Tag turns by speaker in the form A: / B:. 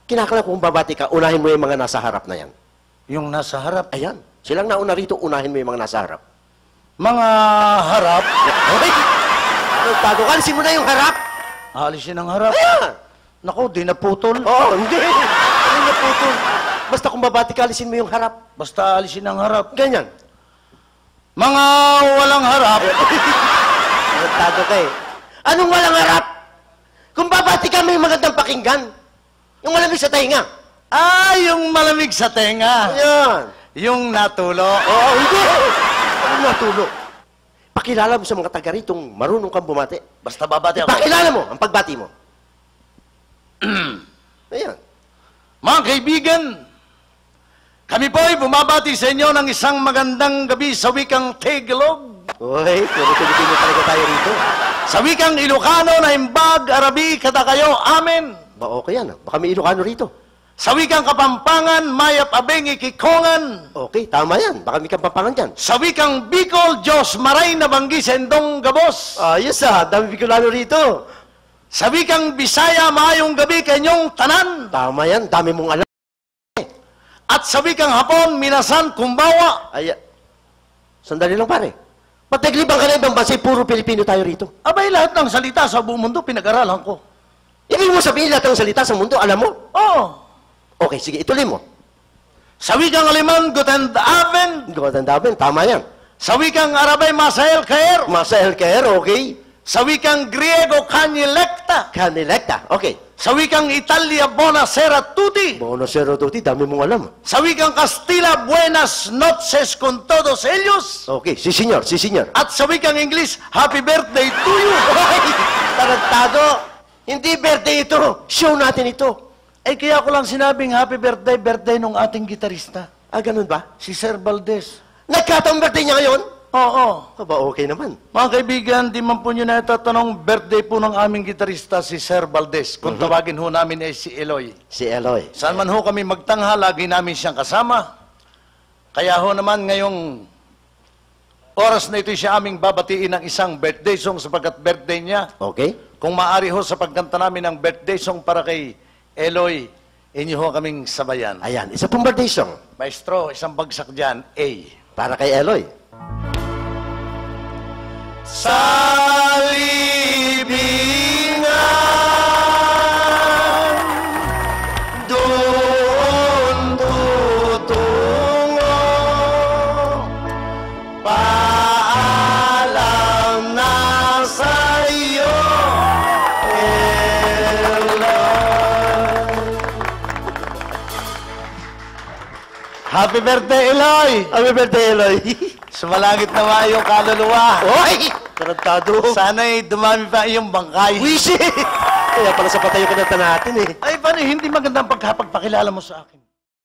A: Kinakala kung babati ka, unahin mo yung mga nasa harap na yan.
B: Yung nasa harap.
A: Ayan. Silang nauna rito, unahin mo yung mga nasa harap.
B: Mga harap?
A: Okay. Tago ka, alisin mo na yung harap.
B: Alisin ang harap?
A: Ayan.
B: Naku, di naputol.
A: Oo, hindi. Ano naputol? Basta kung babati ka, alisin mo yung harap.
B: Basta alisin ang harap.
A: Ganyan.
B: Mga walang harap.
A: Tago ka eh. Anong walang harap? Kung babati ka, may magandang pakinggan. Yung malamig sa tainga.
B: Yung malamig sa tenga.
A: Ayan.
B: Yung natulo.
A: Oo, hindi. Anong natulo? Pakilala mo sa mga taga ritong marunong kang bumati.
B: Basta babati ako.
A: Pakilala mo ang pagbati mo. Ayan.
B: Mga kaibigan, kami po ay bumabati sa inyo ng isang magandang gabi sa wikang Tagalog.
A: Uy, puro Pilipino talaga tayo rito.
B: Sa wikang Ilocano na imbag, Arabi, kada kayo, amen.
A: Ba, okay yan. Baka may Ilocano rito.
B: Sa wikang Kapampangan, Mayap Abeng, Ikikongan.
A: Okay, tama yan. Baka may kampapangan dyan.
B: Sa wikang Bicol, Diyos Maray na Banggi, Sendong Gabos.
A: Ayos dami Bicolano rito.
B: Sa wikang Bisaya, maayong gabi kanyong tanan.
A: Tama yan, dami mong alam.
B: At sa wikang Hapon, Minasan, Kumbawa.
A: Ay, sandali lang pare. Pataglibang ka na ibang bansa, puro Pilipino tayo rito.
B: Abay, lahat ng salita sa buong mundo, pinag-aralan ko.
A: Ibig mo sabihin lahat ng salita sa mundo, alam mo?
B: Oo.
A: Okay, sige, ituloy mo.
B: Sa wikang Aliman, Guten Abend.
A: Gawatandabin, tama yan.
B: Sa wikang Arabay, Masael Kaer.
A: Masa healthcare, okay.
B: Sa wikang Griego, Kanyelekta.
A: Kanilekta, okay.
B: Sa wikang Italia, Buonasera tutti.
A: Bonocero tuti, dami mong alam.
B: Sa wikang Kastila, Buenas noches con todos ellos.
A: Okay, si senyor, si senyor.
B: At sa wikang English, Happy birthday to you.
A: Ay, tarantado. Hindi birthday ito. Show natin ito.
B: Kaya ko lang sinabing happy birthday nung ating gitarista.
A: Ah, ganun ba?
B: Si Sir Valdez.
A: Nagkataong birthday niya ngayon?
B: Oo.
A: Aba, okay naman.
B: Mga kaibigan, di man po nyo na itatanong, birthday po ng aming gitarista, si Sir Valdez. Kung tawagin ho namin ay si Eloy.
A: Si Eloy.
B: Saan man ho kami magtangha, lagi namin siyang kasama. Kaya ho naman ngayong oras na ito siya aming babatiin ng isang birthday song sapagkat birthday niya.
A: Okay.
B: Kung maaari ho sa pagkanta namin ng birthday song para kay Eloy, inyo ho kaming sabayan.
A: Ayan, isa pong birthday song.
B: Maestro, isang bagsak dyan, A.
A: Para kay Eloy.
B: Sa libingan, doon tutungo, paalam na sa iyo, Eloy. Happy birthday, Eloy!
A: Happy birthday, Eloy.
B: Sumalangit na nga yung kaluluwa.
A: Oy! Tarantado.
B: Sana'y dumami pa iyong bangkay.
A: Wishi! Kaya pala sa patayo ka natin eh.
B: Ay, paano hindi magandang pagkapagpakilala mo sa akin?